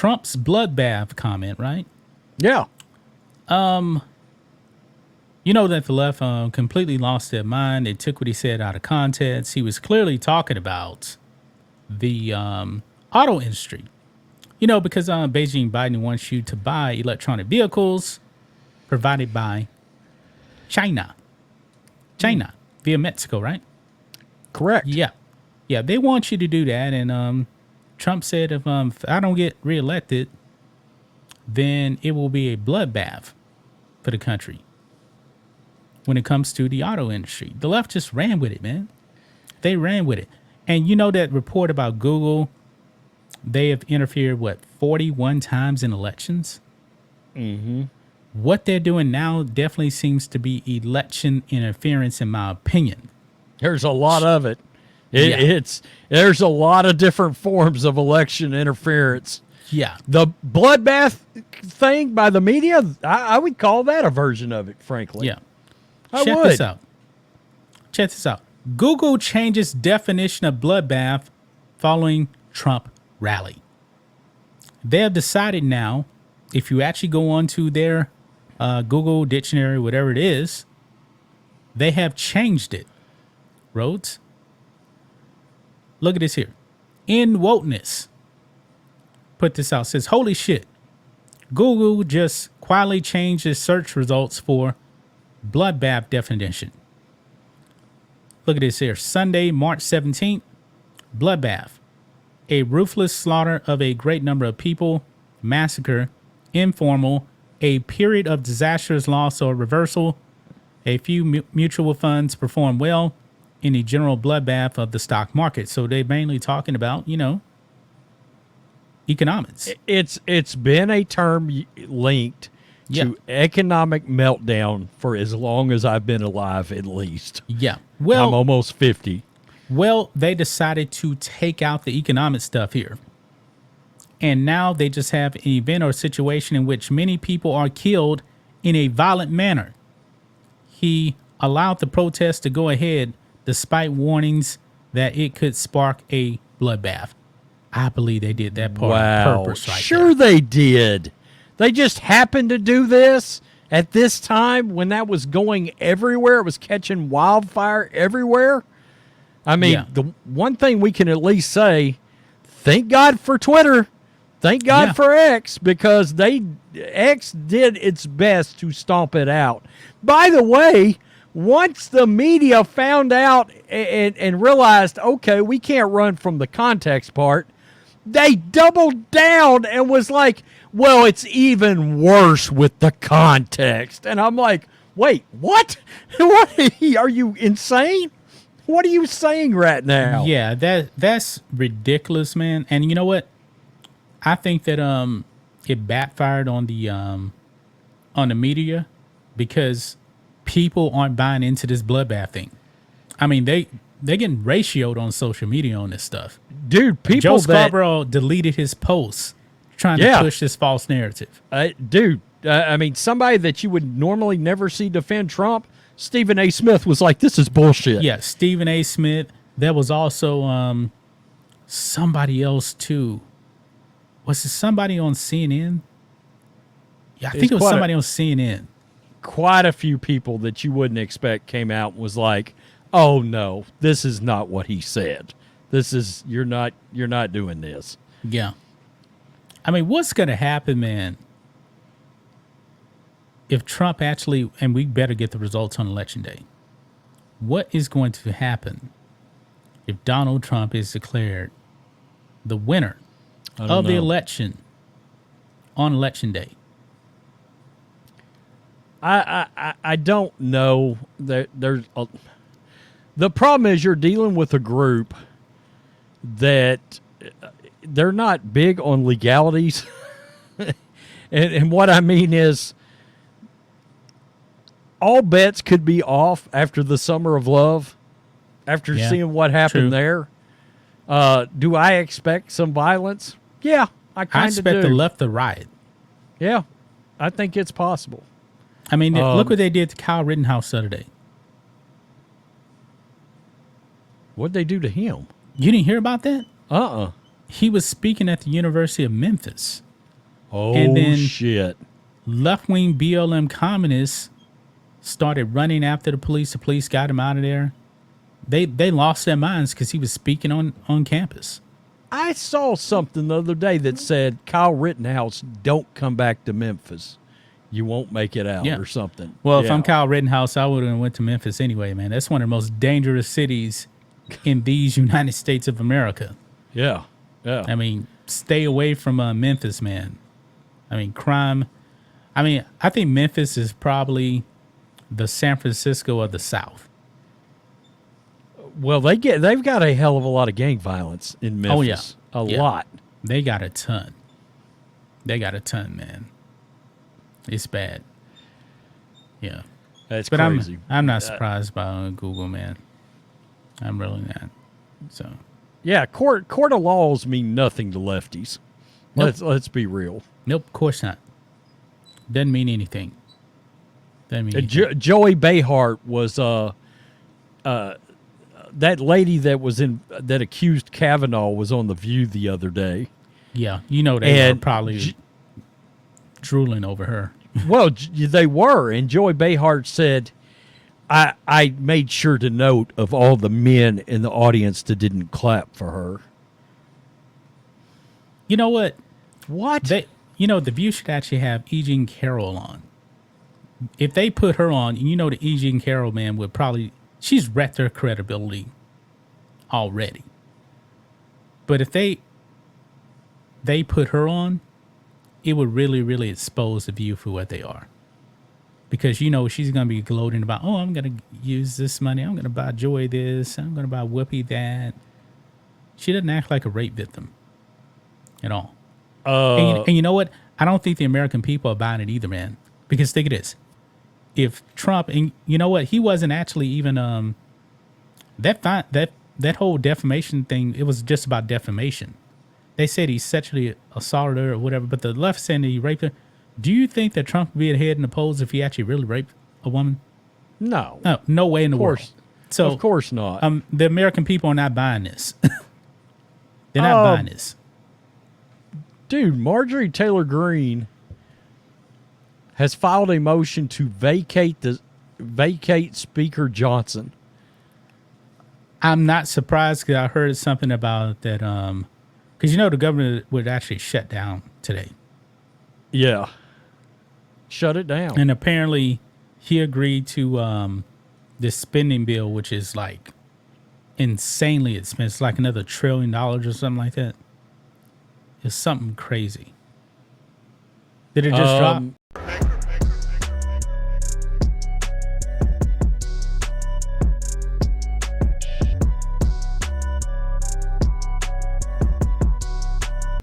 Trump's bloodbath comment, right? Yeah. You know that the left completely lost their mind. They took what he said out of context. He was clearly talking about the auto industry. You know, because Beijing Biden wants you to buy electronic vehicles provided by China via Mexico, right? Correct. Yeah. Yeah, they want you to do that. And Trump said if I don't get reelected, then it will be a bloodbath for the country when it comes to the auto industry. The left just ran with it, man. They ran with it. And you know that report about Google, they have interfered, 41 times in elections? Mm-hmm. What they're doing now definitely seems to be election interference, in my opinion. There's a lot of it. There's a lot of different forms of election interference. Yeah. The bloodbath thing by the media, I would call that a version of it, frankly. Yeah. Check this out. Check this out. Google changes definition of bloodbath following Trump rally. They have decided now, if you actually go onto their Google dictionary, whatever it is, they have changed it. Rhodes, look at this here. In wokeness, put this out, says, holy shit. Google just quietly changed its search results for bloodbath definition. Look at this here. Sunday, March 17th, bloodbath. A ruthless slaughter of a great number of people, massacre, informal, a period of disastrous loss or reversal, a few mutual funds perform well in the general bloodbath of the stock market. So they're mainly talking about, economics. It's been a term linked to economic meltdown for as long as I've been alive, at least. Yeah. Well, I'm almost 50. Well, they decided to take out the economic stuff here. And now they just have an event or situation in which many people are killed in a violent manner. He allowed the protest to go ahead despite warnings that it could spark a bloodbath. I believe they did that part on purpose right Sure there. They did. They just happened to do this at this time when that was going everywhere. It was catching wildfire everywhere. I mean, the one thing we can at least say, thank God for Twitter. Thank God for X, because X did its best to stomp it out. By the way, once the media found out and realized, okay, we can't run from the context part, they doubled down and was like, well, it's even worse with the context. And I'm like, wait, what? What? Are you insane? What are you saying right now? Yeah, that's ridiculous, man. And you know what? I think that it backfired on the media because people aren't buying into this bloodbath thing. I mean, they're getting ratioed on social media on this stuff. Dude, people Joe Scarborough deleted his posts trying to push this false narrative. I mean, somebody that you would normally never see defend Trump, Stephen A. Smith, was like, this is bullshit. Yeah, Stephen A. Smith. There was also somebody else, too. Was it somebody on CNN? Yeah, I think it was somebody on CNN. Quite a few people that you wouldn't expect came out and was like, oh, no, this is not what he said. This is, you're not doing this. Yeah. I mean, what's going to happen, man, if Trump actually, and we better get the results on Election Day, what is going to happen if Donald Trump is declared the winner of the election on Election Day? I don't know. The problem is you're dealing with a group that they're not big on legalities. and what I mean is all bets could be off after the summer of love, after seeing what happened there. Do I expect some violence? Yeah, I kind of do. I expect the left to riot. Yeah, I think it's possible. I mean, look what they did to Kyle Rittenhouse the other day. What'd they do to him? You didn't hear about that? Uh-uh. He was speaking at the University of Memphis. Oh, And then shit. left-wing BLM communists started running after the police. The police got him out of there. They lost their minds because he was speaking on campus. I saw something the other day that said, Kyle Rittenhouse, don't come back to Memphis. You won't make it out or something. Well, if I'm Kyle Rittenhouse, I would have went to Memphis anyway, man. That's one of the most dangerous cities in these United States of America. Yeah. Yeah. I mean, stay away from Memphis, man. I mean, crime. I mean, I think Memphis is probably the San Francisco of the South. Well, they've got a hell of a lot of gang violence in Memphis. Oh, yeah. A lot. They got a ton. They got a ton, man. It's bad. Yeah. That's but crazy. I'm not surprised by Google, man. I'm really not. So. Yeah, court of laws mean nothing to lefties. Nope. Let's be real. Nope, of course not. Doesn't mean anything. Doesn't mean anything. Joey Behart was that lady that accused Kavanaugh was on The View the other day. Yeah, they were probably drooling over her. Well, they were, and Joey Behart said, I made sure to note of all the men in the audience that didn't clap for her. You know what? What? The View should actually have E. Jean Carroll on. If they put her on, the E. Jean Carroll, man, would probably... She's wrecked her credibility already. But if they put her on, it would really, really expose The View for what they are. Because, she's going to be gloating about, oh, I'm going to use this money. I'm going to buy Joy this. I'm going to buy Whoopi that. She doesn't act like a rape victim at all. And you know what? I don't think the American people are buying it either, man. Because think of this. If Trump, and you know what? He wasn't actually even, that whole defamation thing, it was just about defamation. They said he sexually assaulted her or whatever, but the left said that he raped her. Do you think that Trump would be ahead in the polls if he actually really raped a woman? No. No way in the world. So of course not. The American people are not buying this. They're not buying this. Dude, Marjorie Taylor Greene has filed a motion to vacate Speaker Johnson. I'm not surprised because I heard something about that. Because the government would actually shut down today. Yeah. Shut it down. And apparently he agreed to this spending bill, which is like insanely expensive, like another $1 trillion or something like that. It's something crazy. Did it just drop?